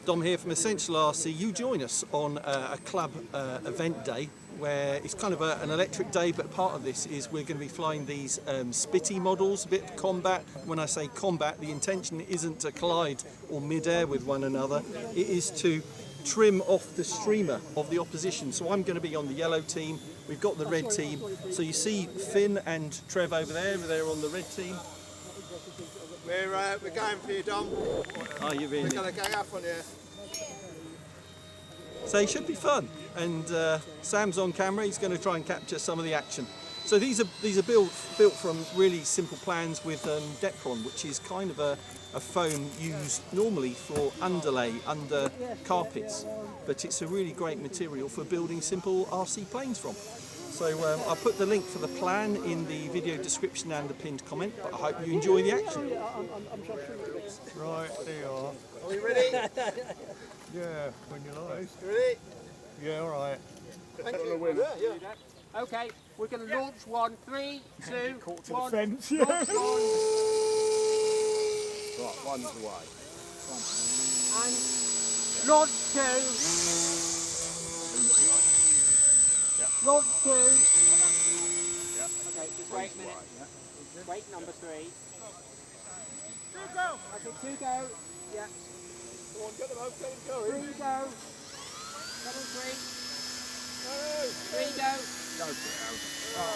Dom here from Essential RC. You join us on a club event day where it's kind of an electric day, but part of this is we're going to be flying these Spitty models, a bit of combat. When I say combat, the intention isn't to collide or mid-air with one another. It is to trim off the streamer of the opposition. So I'm going to be on the yellow team. We've got the red team. So you see Finn and Trev over there. They're on the red team. We're going for you, Dom. Are you really? We're going to gang up on you. So it should be fun. And Sam's on camera. He's going to try and capture some of the action. So these are built from really simple plans with Decron, which is kind of a foam used normally for underlay under carpets, but it's a really great material for building simple RC planes from. So I'll put the link for the plan in the video description and the pinned comment, but I hope you enjoy the action. Right, there you are. Are we ready? Yeah, when you like. Ready? Yeah, all right. Thank you. Yeah. Okay, we're going to launch one. 3, 2, Caught to 1. the fence. Launch one. Right, one's away. And launch 2. Launch 2. Okay, just wait a minute. Wait, number 3. 2 go. Okay, 2 go. Yeah. Come on, get them out, get them going. 3 go. 3. 3 go. Go for it, Al.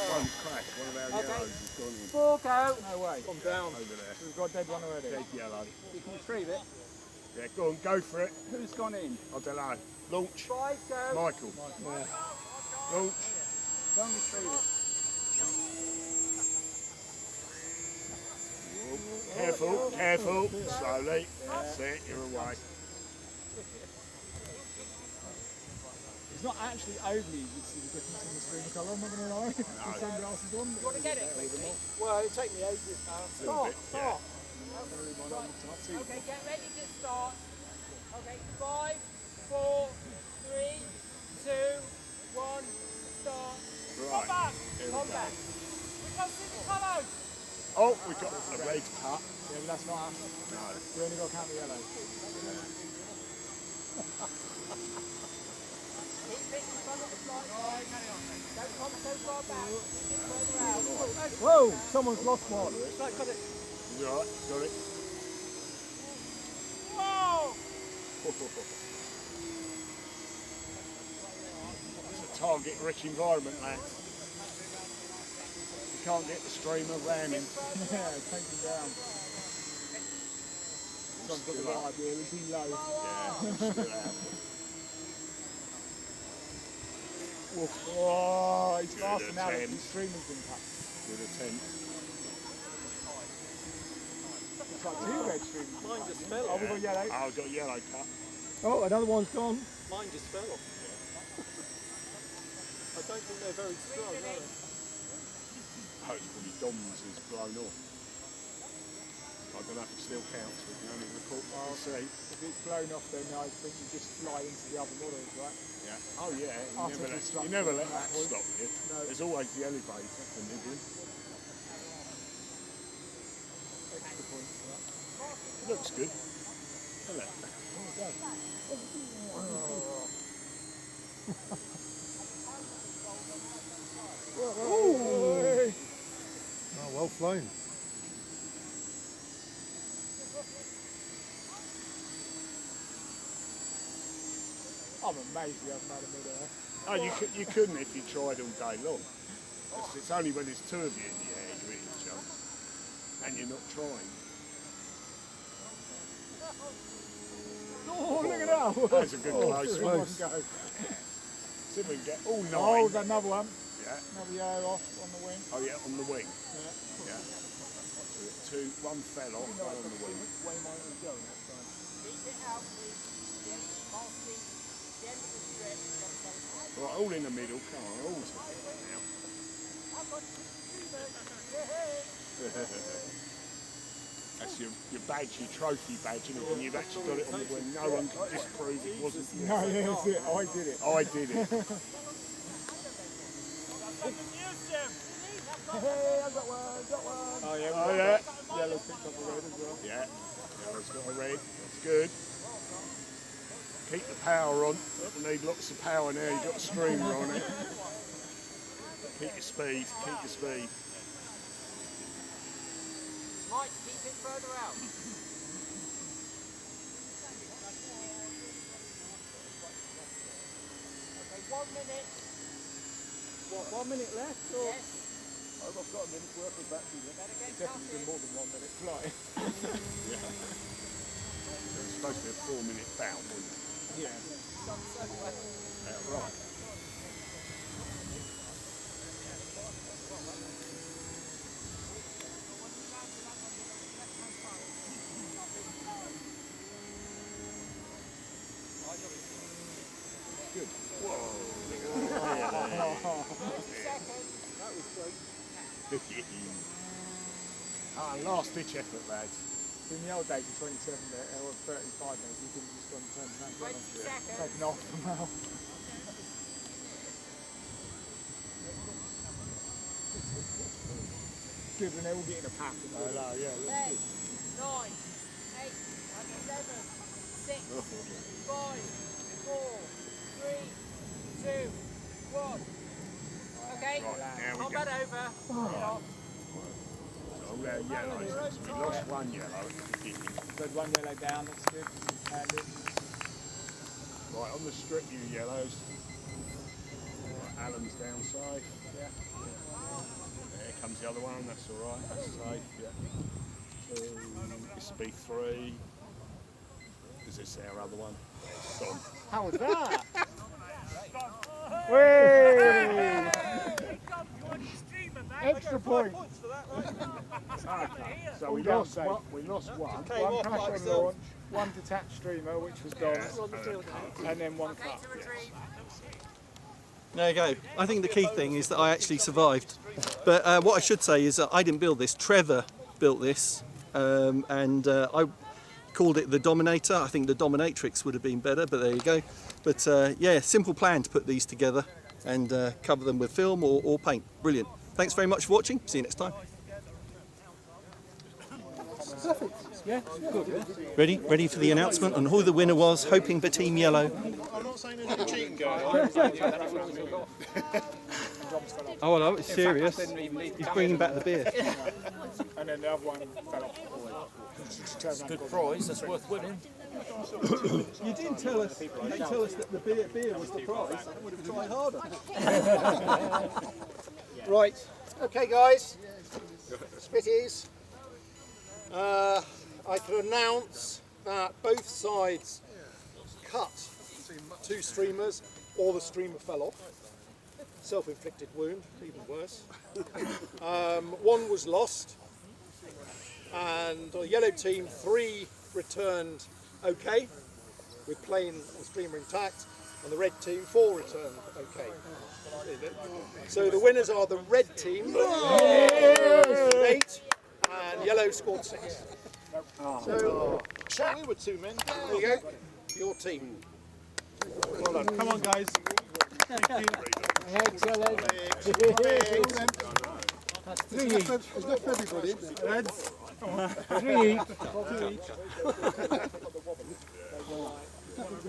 One crack, one of our yellows has gone in. 4 go. No way. Come down. Over there. We've got a dead one already. Dead yellow. You can retrieve it. Yeah, go on, go for it. Who's gone in? I don't know. Launch. 5 go. Michael. Launch. Don't retrieve it. Careful, careful. Slowly. That's it, you're away. It's not actually overly easy to see the difference in the streamer colour, I'm not going to lie. The sunglasses on. You want to get it? Well, it'll take me ages. Start. Yeah. Okay, get ready to start. Okay, 5, 4, 3, 2, 1, start. Come back. Come back. We can't see the colours. Oh, we got a red cut. Yeah, but that's not us. No. We only got to count the yellow. Keep it in front of the flight. Don't come so far back. Keep it further out. Whoa, someone's lost one. You alright? Got it? Whoa! It's a target-rich environment, lad. You can't get the streamer ramming. Yeah, take them down. Someone's got the right idea, we've been low. Yeah, still out. Oh, he's faster now that 10. the streamer's been cut. With a 10. It's like 2 red streamers. Mine just fell Oh, off. we've got yellow. Oh, I've got a yellow cut. Oh, another one's gone. Mine just fell off. I don't think they're very strong, are they? Hopefully Dom's is blown off. I don't know if it still counts, we can only report what we see. If it's blown off, then I think you just fly into the other models, right? Yeah. Oh yeah, Artificial you never let that structure. stop you. No. There's always the elevator for nibbling. Extra points for that. Looks good. Doesn't it? Ooh. Oh, well flown. I'm amazed you haven't had a mid-air. Oh, you couldn't if you tried all day long. It's only when there's 2 of you in the air you really jump. And you're not trying. Oh, look at that! That's a good close one. One go. See if we can get all 9. Oh, we've got another one. Yeah. Another yellow off on the wing. Oh yeah, on the wing. Yeah. Yeah. 2, 1 fell off, 1 on the wing. Way mine was going that time. Keep it out, please. The end of the strip. Right, all in the middle, come on, all together now. That's your badge, your trophy badge, and when you've actually got it on the wing, no one can disprove it wasn't you. No, that's it. I did it. I did it. Hey, I've got one, got one. Oh yeah. Yellow picked up a red as well. Yeah. Yellow's got a red, that's good. Keep the power on. We need lots of power now, you've got a streamer on it. Keep your speed, keep your speed. Mike, keep it further out. Okay, 1 minute. What, 1 minute left? Or? Yes. I've got a minute's worth of battery left. Better get Definitely been more than 1 minute flying. So it's supposed to be a 4-minute bout, wasn't it? Yeah. Right. Good. Whoa. Last ditch effort, lads. In the old days, in 27 or 35 minutes, you couldn't just go and turn around. 20 seconds. Taken off from now. Good when they're all getting a pack. Yeah, looks 10, good. 9, 8, 7, 6, 5, 4, 3, 2, 1. Okay, Now we combat over. Get off. So yellows. So we lost one yellow at the beginning. Good, 1 yellow down, that's good. Handed. Right, on the strip, you yellows. Right, Alan's downside. Yeah. There comes the other one, that's alright, that's safe, yeah. So, this will be 3. Is this our other one? It's gone. How was that? Whee! Extra point. Okay, so we lost one. We lost one. One crash on launch, one detached streamer, which was gone, and then one Okay, cut. to retrieve. There you go. I think the key thing is that I actually survived. But what I should say is that I didn't build this. Trevor built this, and I called it the Dominator. I think the Dominatrix would have been better, but there you go. But yeah, simple plan to put these together and cover them with film or paint. Brilliant. Thanks very much for watching. See you next time. Perfect. Yeah, good. Ready? Ready for the announcement on who the winner was, hoping for Team Yellow. I'm not saying there's any cheating going Oh, well, it's serious. He's bringing back the beer. And then the other one fell off. Good prize, that's worth winning. You didn't tell us. You didn't tell us that the beer was the prize. I would have tried harder. Right, okay guys, Spitties, I can announce that both sides cut 2 streamers or the streamer fell off. Self-inflicted wound, even worse. One was lost and the yellow team 3 returned okay with plane and streamer intact, and the red team 4 returned okay. So the winners are the red team, 8, and yellow scored 6. So, we were 2 men. There you go, your team. Well done. Come on, guys. Excellent. That's 3 each. It's not for everybody. Lads. 3 each.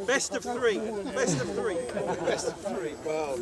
Best of 3. Best of 3. Best of 3. Well.